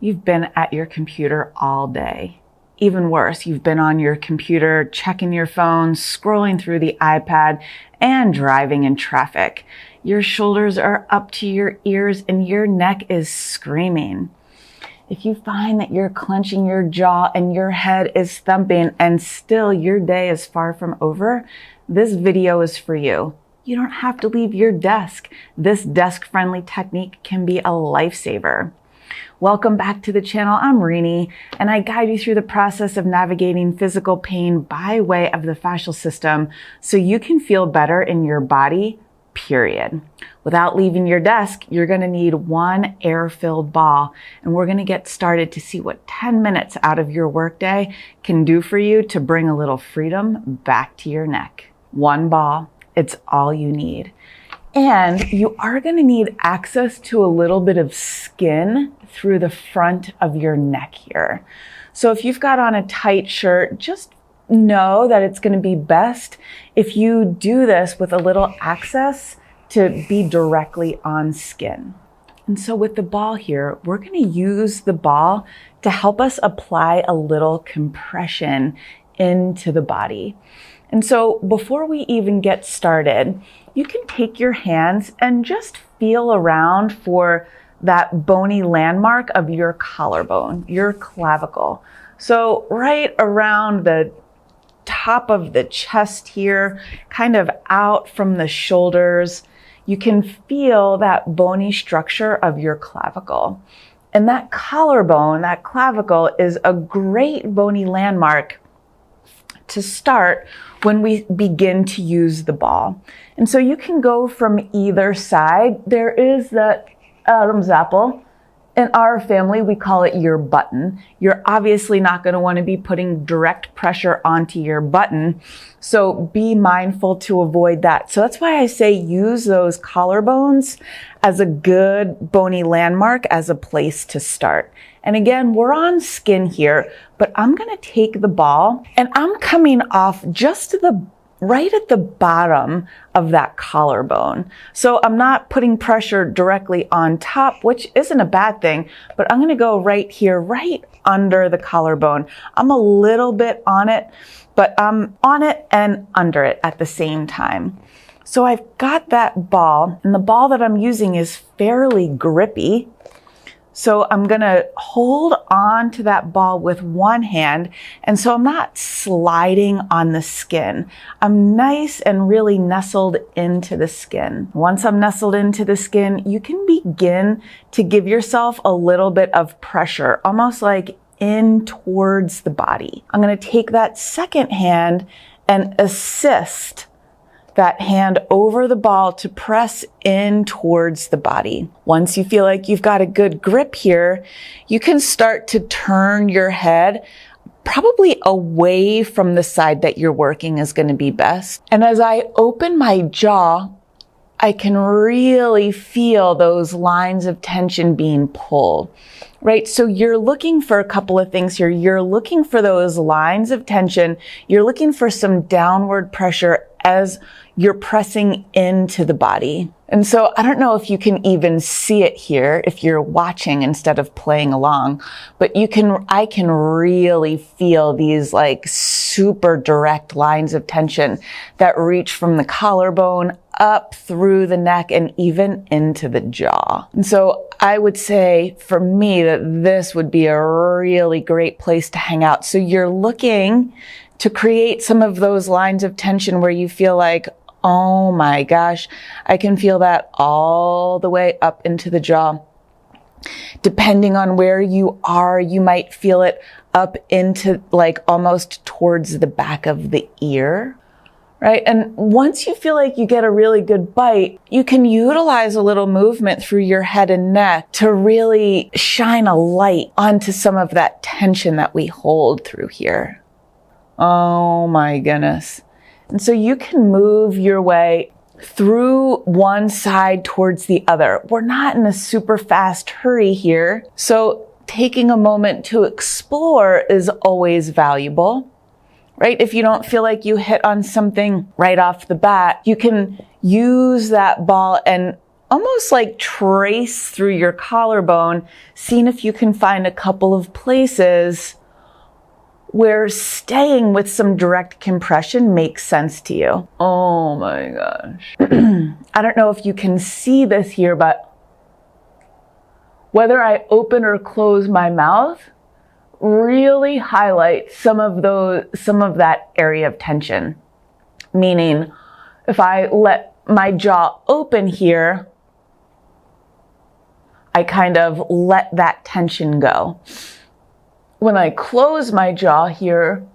You've been at your computer all day. Even worse, you've been on your computer, checking your phone, scrolling through the iPad, and driving in traffic. Your shoulders are up to your ears and your neck is screaming. If you find that you're clenching your jaw and your head is thumping and still your day is far from over, this video is for you. You don't have to leave your desk. This desk-friendly technique can be a lifesaver. Welcome back to the channel. I'm Rini, and I guide you through the process of navigating physical pain by way of the fascial system so you can feel better in your body, period. Without leaving your desk, you're going to need one air-filled ball, and we're going to get started to see what 10 minutes out of your workday can do for you to bring a little freedom back to your neck. One ball, it's all you need. And you are going to need access to a little bit of skin through the front of your neck here. So if you've got on a tight shirt, just know that it's going to be best if you do this with a little access to be directly on skin. And so with the ball here, we're going to use the ball to help us apply a little compression into the body. And so before we even get started, you can take your hands and just feel around for that bony landmark of your collarbone, your clavicle. So right around the top of the chest here, kind of out from the shoulders, you can feel that bony structure of your clavicle. And that collarbone, that clavicle, is a great bony landmark to start when we begin to use the ball. And so you can go from either side. There is that Adam's apple. In our family, we call it your button. You're obviously not going to want to be putting direct pressure onto your button. So be mindful to avoid that. So that's why I say use those collarbones as a good bony landmark as a place to start. And again, we're on skin here, but I'm going to take the ball and I'm coming off just to the right at the bottom of that collarbone. So I'm not putting pressure directly on top, which isn't a bad thing, but I'm going to go right here, right under the collarbone. I'm a little bit on it, but I'm on it and under it at the same time. So I've got that ball, and the ball that I'm using is fairly grippy. So I'm going to hold on to that ball with one hand. And so I'm not sliding on the skin. I'm nice and really nestled into the skin. Once I'm nestled into the skin, you can begin to give yourself a little bit of pressure, almost like in towards the body. I'm going to take that second hand and assist that hand over the ball to press in towards the body. Once you feel like you've got a good grip here, you can start to turn your head probably away from the side that you're working is going to be best. And as I open my jaw, I can really feel those lines of tension being pulled, right? So you're looking for a couple of things here. You're looking for those lines of tension. You're looking for some downward pressure as you're pressing into the body. And so I don't know if you can even see it here if you're watching instead of playing along, but I can really feel these like super direct lines of tension that reach from the collarbone up through the neck and even into the jaw. And so I would say for me that this would be a really great place to hang out. So you're looking to create some of those lines of tension where you feel like, oh my gosh, I can feel that all the way up into the jaw. Depending on where you are, you might feel it up into like almost towards the back of the ear, right? And once you feel like you get a really good bite, you can utilize a little movement through your head and neck to really shine a light onto some of that tension that we hold through here. Oh my goodness. And so you can move your way through one side towards the other. We're not in a super fast hurry here. So taking a moment to explore is always valuable, right? If you don't feel like you hit on something right off the bat, you can use that ball and almost like trace through your collarbone, seeing if you can find a couple of places where staying with some direct compression makes sense to you. Oh my gosh. I don't know if you can see this here, but whether I open or close my mouth really highlights some of that area of tension. Meaning, if I let my jaw open here, I kind of let that tension go. When I close my jaw here,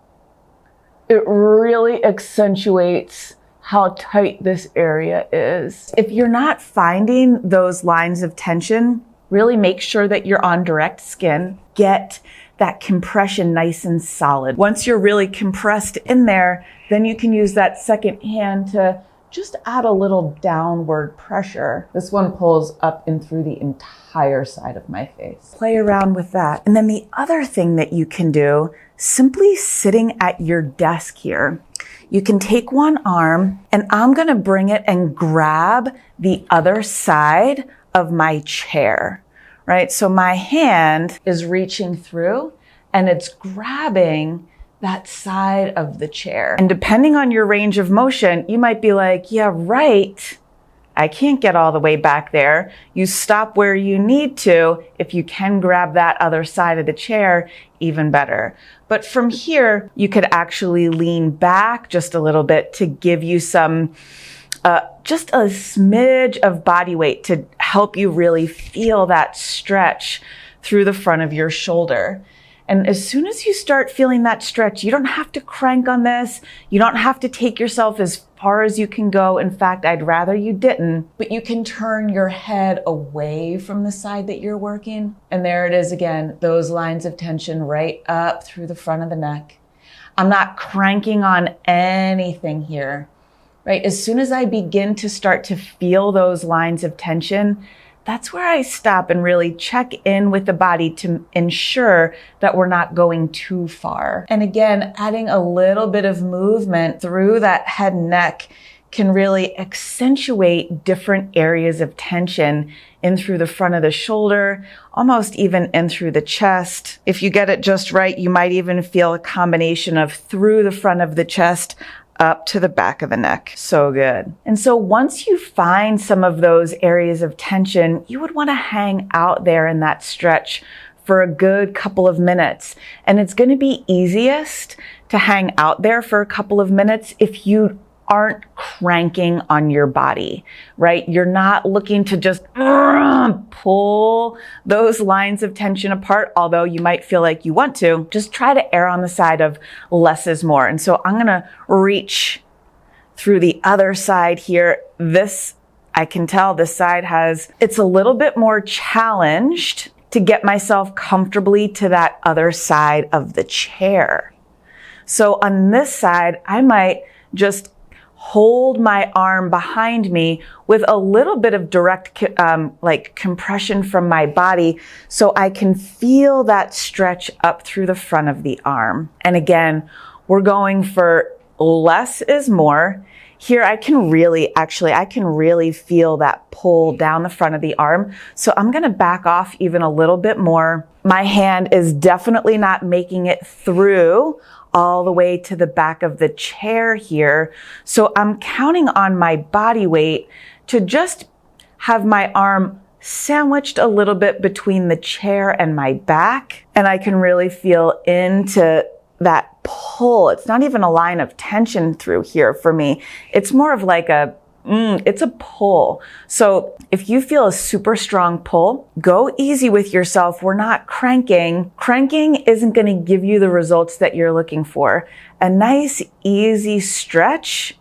it really accentuates how tight this area is. If you're not finding those lines of tension, really make sure that you're on direct skin. Get that compression nice and solid. Once you're really compressed in there, then you can use that second hand to just add a little downward pressure. This one pulls up and through the entire side of my face. Play around with that. And then the other thing that you can do, simply sitting at your desk here, you can take one arm and I'm gonna bring it and grab the other side of my chair, right? So my hand is reaching through and it's grabbing that side of the chair. And depending on your range of motion, you might be like, yeah, right, I can't get all the way back there. You stop where you need to. If you can grab that other side of the chair, even better. But from here, you could actually lean back just a little bit to give you some, just a smidge of body weight to help you really feel that stretch through the front of your shoulder. And as soon as you start feeling that stretch, you don't have to crank on this. You don't have to take yourself as far as you can go. In fact, I'd rather you didn't, but you can turn your head away from the side that you're working. And there it is again, those lines of tension right up through the front of the neck. I'm not cranking on anything here, right? As soon as I begin to start to feel those lines of tension, that's where I stop and really check in with the body to ensure that we're not going too far. And again, adding a little bit of movement through that head and neck can really accentuate different areas of tension in through the front of the shoulder, almost even in through the chest. If you get it just right, you might even feel a combination of through the front of the chest up to the back of the neck. So good. And so once you find some of those areas of tension, you would want to hang out there in that stretch for a good couple of minutes. And it's going to be easiest to hang out there for a couple of minutes if you aren't cranking on your body, right? You're not looking to just pull those lines of tension apart, although you might feel like you want to. Just try to err on the side of less is more. And so I'm going to reach through the other side here. This, I can tell this side it's a little bit more challenged to get myself comfortably to that other side of the chair. So on this side, I might just hold my arm behind me with a little bit of direct compression from my body so I can feel that stretch up through the front of the arm. And again, we're going for less is more. Here I can really feel that pull down the front of the arm. So I'm going to back off even a little bit more. My hand is definitely not making it through all the way to the back of the chair here. So I'm counting on my body weight to just have my arm sandwiched a little bit between the chair and my back. And I can really feel into that pull. It's not even a line of tension through here for me. It's more of like it's a pull. So if you feel a super strong pull, go easy with yourself. We're not cranking. Cranking isn't going to give you the results that you're looking for. A nice, easy stretch,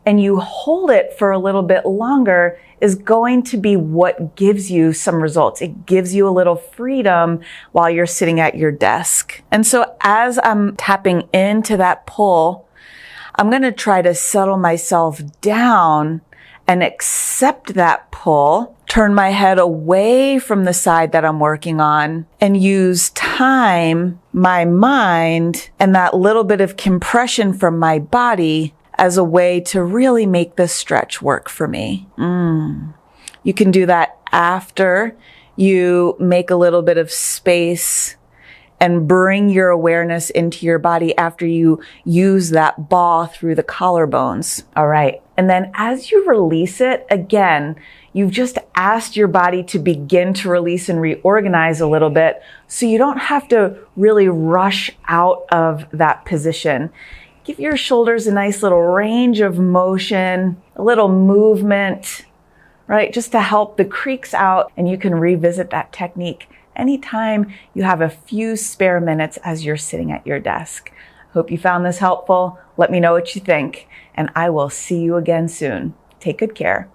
and you hold it for a little bit longer, is going to be what gives you some results. It gives you a little freedom while you're sitting at your desk. And so as I'm tapping into that pull, I'm going to try to settle myself down and accept that pull, turn my head away from the side that I'm working on, and use time, my mind, and that little bit of compression from my body as a way to really make this stretch work for me. You can do that after you make a little bit of space and bring your awareness into your body after you use that ball through the collarbones. All right. And then as you release it, again, you've just asked your body to begin to release and reorganize a little bit, so you don't have to really rush out of that position. Give your shoulders a nice little range of motion, a little movement, right? Just to help the creaks out, and you can revisit that technique anytime you have a few spare minutes as you're sitting at your desk. Hope you found this helpful. Let me know what you think, and I will see you again soon. Take good care.